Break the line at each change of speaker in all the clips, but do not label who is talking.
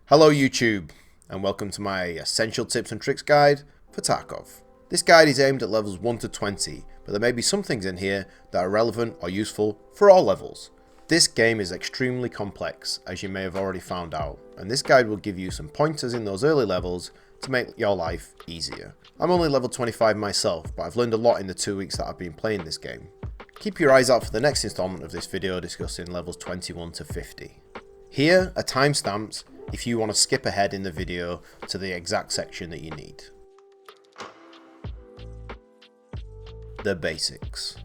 Hello YouTube, and welcome to my essential tips and tricks guide for Tarkov. This guide is aimed at levels 1 to 20, but there may be some things in here that are relevant or useful for all levels. This game is extremely complex, as you may have already found out, and this guide will give you some pointers in those early levels to make your life easier. I'm only level 25 myself, but I've learned a lot in the 2 weeks that I've been playing this game. Keep your eyes out for the next installment of this video discussing levels 21 to 50. Here are timestamps if you want to skip ahead in the video to the exact section that you need. The basics.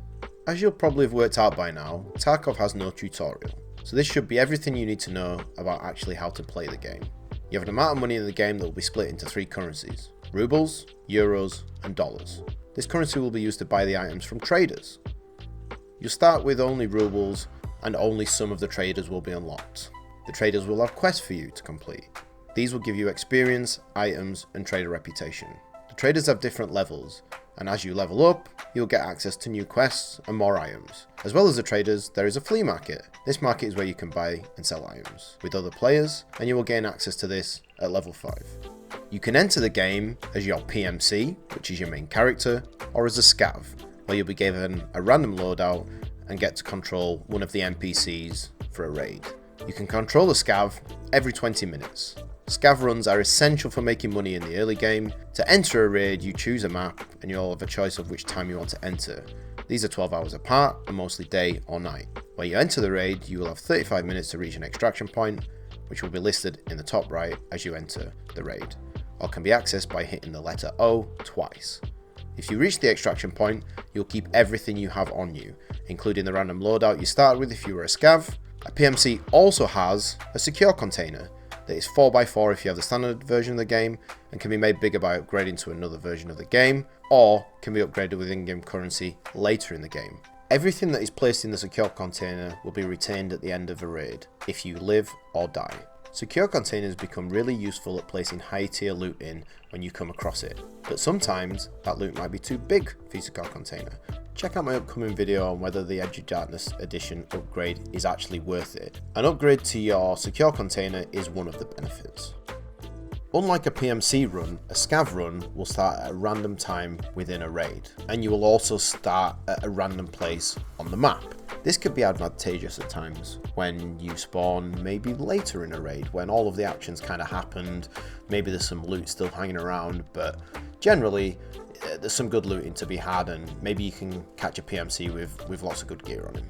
As you'll probably have worked out by now, Tarkov has no tutorial, so this should be everything you need to know about actually how to play the game. You have an amount of money in the game that will be split into 3 currencies: rubles, euros, and dollars. This currency will be used to buy the items from traders. You'll start with only rubles, and only some of the traders will be unlocked. The traders will have quests for you to complete. These will give you experience, items, and trader reputation. The traders have different levels, and as you level up, you'll get access to new quests and more items. As well as the traders, there is a flea market. This market is where you can buy and sell items with other players, and you will gain access to this at level 5. You can enter the game as your PMC, which is your main character, or as a scav, where you'll be given a random loadout and get to control one of the NPCs for a raid. You can control a scav every 20 minutes. Scav runs are essential for making money in the early game. To enter a raid, you choose a map and you'll have a choice of which time you want to enter. These are 12 hours apart and mostly day or night. When you enter the raid, you will have 35 minutes to reach an extraction point, which will be listed in the top right as you enter the raid, or can be accessed by hitting the letter O twice. If you reach the extraction point, you'll keep everything you have on you, including the random loadout you started with if you were a scav. A PMC also has a secure container that is 4x4 if you have the standard version of the game, and can be made bigger by upgrading to another version of the game, or can be upgraded with in-game currency later in the game. Everything that is placed in the secure container will be retained at the end of a raid, if you live or die. Secure containers become really useful at placing high tier loot in when you come across it, but sometimes that loot might be too big for your secure container. Check out my upcoming video on whether the Edge of Darkness edition upgrade is actually worth it. An upgrade to your secure container is one of the benefits. Unlike a PMC run, a scav run will start at a random time within a raid, and you will also start at a random place on the map. This could be advantageous at times when you spawn maybe later in a raid, when all of the actions kind of happened, maybe there's some loot still hanging around, but generally there's some good looting to be had, and maybe you can catch a PMC with lots of good gear on him.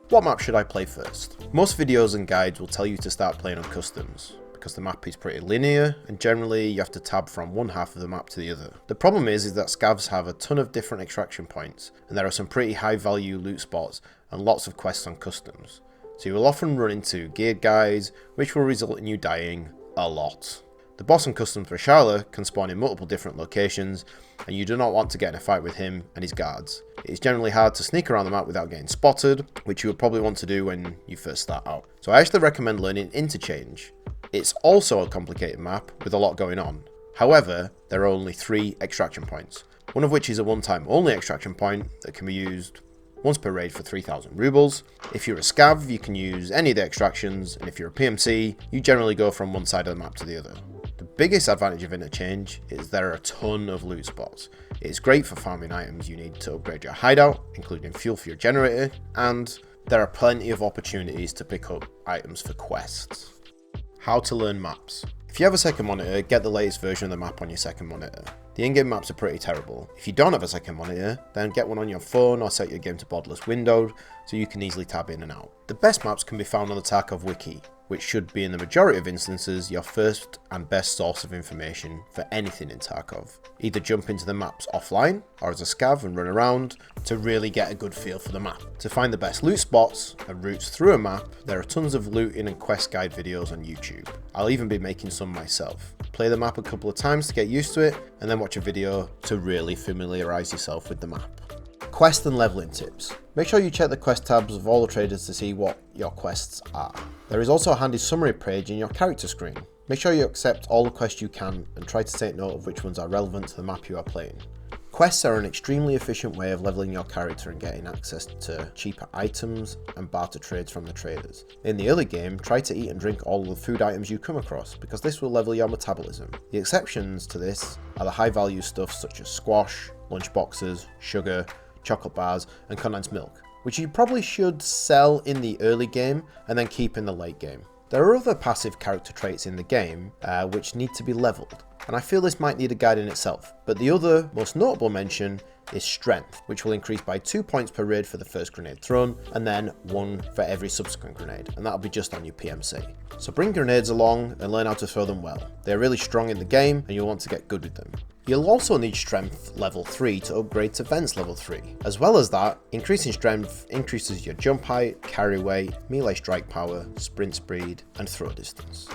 What map should I play first? Most videos and guides will tell you to start playing on customs, because the map is pretty linear and generally you have to tab from one half of the map to the other. The problem is that scavs have a ton of different extraction points, and there are some pretty high value loot spots and lots of quests on customs. So you will often run into geared guys, which will result in you dying a lot. The boss on customs for Sharla can spawn in multiple different locations, and you do not want to get in a fight with him and his guards. It is generally hard to sneak around the map without getting spotted, which you would probably want to do when you first start out. So I actually recommend learning Interchange. It's also a complicated map with a lot going on. However, there are only 3 extraction points, one of which is a one-time only extraction point that can be used once per raid for 3,000 rubles. If you're a scav, you can use any of the extractions, and if you're a PMC, you generally go from one side of the map to the other. The biggest advantage of Interchange is there are a ton of loot spots. It's great for farming items you need to upgrade your hideout, including fuel for your generator, and there are plenty of opportunities to pick up items for quests. How to learn maps. If you have a second monitor, get the latest version of the map on your second monitor. The in-game maps are pretty terrible. If you don't have a second monitor, then get one on your phone or set your game to borderless windowed so you can easily tab in and out. The best maps can be found on the Tarkov wiki, which should be in the majority of instances your first and best source of information for anything in Tarkov. Either jump into the maps offline or as a scav and run around to really get a good feel for the map. To find the best loot spots and routes through a map, there are tons of looting and quest guide videos on YouTube. I'll even be making some myself. Play the map a couple of times to get used to it, and then watch a video to really familiarise yourself with the map. Quest and leveling tips. Make sure you check the quest tabs of all the traders to see what your quests are. There is also a handy summary page in your character screen. Make sure you accept all the quests you can and try to take note of which ones are relevant to the map you are playing. Quests are an extremely efficient way of leveling your character and getting access to cheaper items and barter trades from the traders. In the early game, try to eat and drink all of the food items you come across, because this will level your metabolism. The exceptions to this are the high value stuff such as squash, lunch boxes, sugar, chocolate bars, and condensed milk, which you probably should sell in the early game and then keep in the late game. There are other passive character traits in the game which need to be leveled, and I feel this might need a guide in itself, but the other most notable mention is strength, which will increase by 2 points per raid for the first grenade thrown, and then 1 for every subsequent grenade, and that'll be just on your PMC. So bring grenades along and learn how to throw them well. They're really strong in the game and you'll want to get good with them. You'll also need strength level 3 to upgrade to Vents level 3. As well as that, increasing strength increases your jump height, carry weight, melee strike power, sprint speed, and throw distance.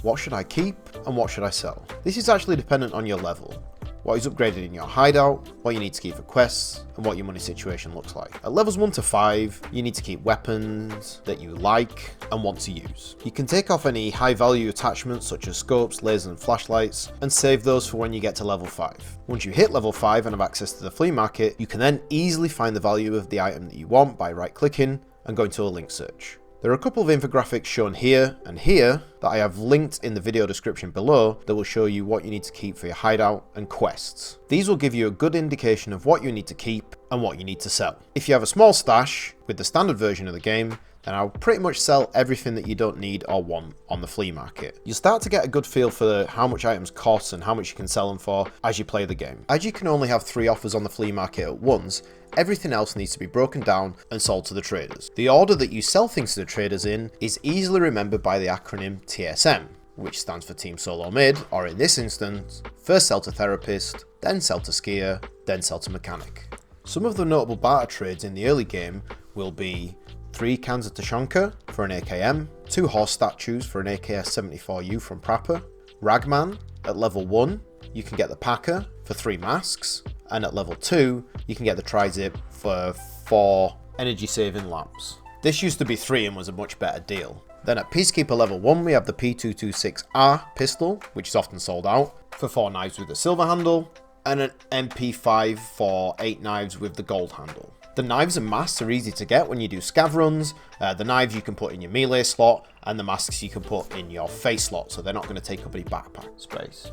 What should I keep and what should I sell? This is actually dependent on your level, what is upgraded in your hideout, what you need to keep for quests, and what your money situation looks like. At levels 1 to 5, you need to keep weapons that you like and want to use. You can take off any high value attachments such as scopes, lasers and flashlights, and save those for when you get to level 5. Once you hit level 5 and have access to the flea market, you can then easily find the value of the item that you want by right clicking and going to a link search. There are a couple of infographics shown here and here that I have linked in the video description below that will show you what you need to keep for your hideout and quests. These will give you a good indication of what you need to keep and what you need to sell. If you have a small stash with the standard version of the game, then I'll pretty much sell everything that you don't need or want on the flea market. You'll start to get a good feel for how much items cost and how much you can sell them for as you play the game. As you can only have 3 offers on the flea market at once, everything else needs to be broken down and sold to the traders. The order that you sell things to the traders in is easily remembered by the acronym TSM, which stands for Team Solo Mid, or in this instance, first sell to Therapist, then sell to Skier, then sell to Mechanic. Some of the notable barter trades in the early game will be 3 cans of Tushonka for an AKM, 2 horse statues for an AKS-74U from Prapor, Ragman. At level 1, you can get the Packer for 3 masks, and at level 2, you can get the Tri-Zip for 4 energy saving lamps. This used to be 3 and was a much better deal. Then at Peacekeeper level 1, we have the P226R pistol, which is often sold out, for 4 knives with a silver handle, and an MP5 for 8 knives with the gold handle. The knives and masks are easy to get when you do scav runs. The knives you can put in your melee slot, and the masks you can put in your face slot, so they're not going to take up any backpack space.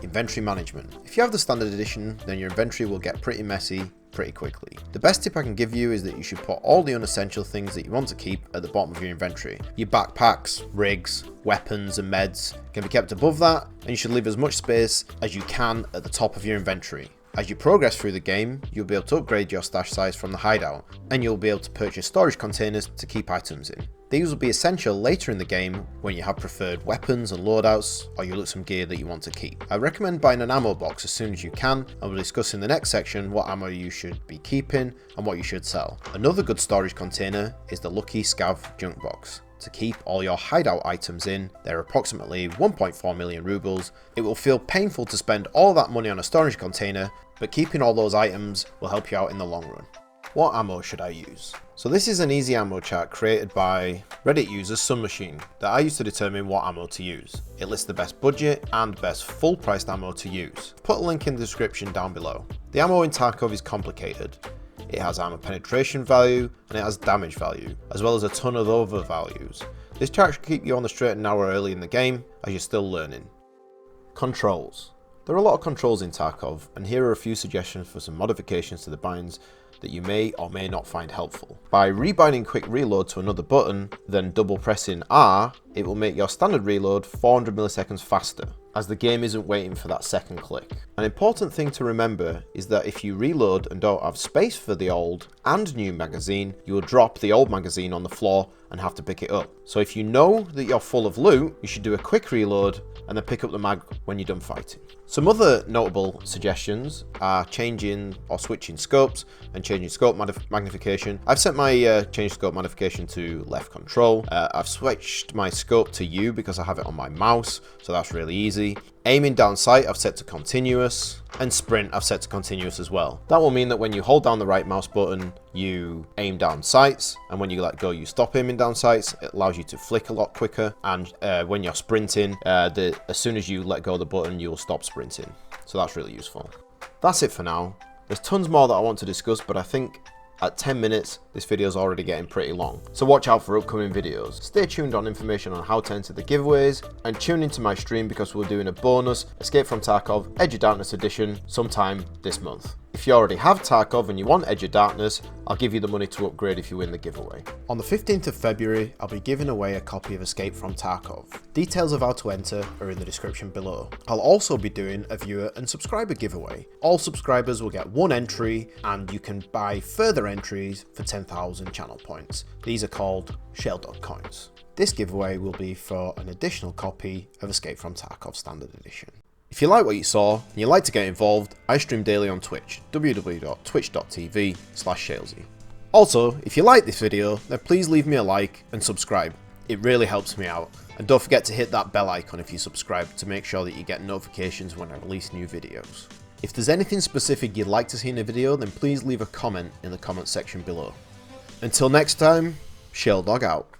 Inventory management. If you have the standard edition, then your inventory will get pretty messy pretty quickly. The best tip I can give you is that you should put all the unessential things that you want to keep at the bottom of your inventory. Your backpacks, rigs, weapons and meds can be kept above that, and you should leave as much space as you can at the top of your inventory. As you progress through the game, you'll be able to upgrade your stash size from the hideout, and you'll be able to purchase storage containers to keep items in. These will be essential later in the game when you have preferred weapons and loadouts, or you look some gear that you want to keep. I recommend buying an ammo box as soon as you can, and we'll discuss in the next section what ammo you should be keeping and what you should sell. Another good storage container is the Lucky Scav Junk Box. To keep all your hideout items in, they're approximately 1.4 million rubles. It will feel painful to spend all that money on a storage container, but keeping all those items will help you out in the long run. What ammo should I use? So this is an easy ammo chart created by Reddit user Sunmachine that I use to determine what ammo to use. It lists the best budget and best full priced ammo to use. Put a link in the description down below. The ammo in Tarkov is complicated. It has armor penetration value and it has damage value, as well as a ton of other values. This chart should keep you on the straight and narrow early in the game as you're still learning. Controls. There are a lot of controls in Tarkov, and here are a few suggestions for some modifications to the binds that you may or may not find helpful. By rebinding quick reload to another button, then double pressing R, it will make your standard reload 400 milliseconds faster, as the game isn't waiting for that second click. An important thing to remember is that if you reload and don't have space for the old and new magazine, you will drop the old magazine on the floor and have to pick it up. So if you know that you're full of loot, you should do a quick reload and then pick up the mag when you're done fighting. Some other notable suggestions are changing or switching scopes and changing scope magnification. I've set my change scope magnification to left control. I've switched my scope to U because I have it on my mouse, so that's really easy. Aiming down sight I've set to continuous, and sprint I've set to continuous as well. That will mean that when you hold down the right mouse button, you aim down sights, and when you let go, you stop aiming down sights. It allows you to flick a lot quicker, and when you're sprinting, as soon as you let go of the button, you'll stop sprinting. So that's really useful. That's it for now. There's tons more that I want to discuss, but I think at 10 minutes, this video is already getting pretty long. So watch out for upcoming videos. Stay tuned on information on how to enter the giveaways, and tune into my stream because we're doing a bonus Escape from Tarkov Edge of Darkness edition sometime this month. If you already have Tarkov and you want Edge of Darkness, I'll give you the money to upgrade if you win the giveaway. On the 15th of February, I'll be giving away a copy of Escape from Tarkov. Details of how to enter are in the description below. I'll also be doing a viewer and subscriber giveaway. All subscribers will get one entry, and you can buy further entries for 10,000 channel points. These are called Sheldog coins. This giveaway will be for an additional copy of Escape from Tarkov Standard Edition. If you like what you saw and you'd like to get involved, I stream daily on Twitch, www.twitch.tv/Shalesy. Also, if you like this video, then please leave me a like and subscribe. It really helps me out. And don't forget to hit that bell icon if you subscribe to make sure that you get notifications when I release new videos. If there's anything specific you'd like to see in a video, then please leave a comment in the comment section below. Until next time, Sheldog out.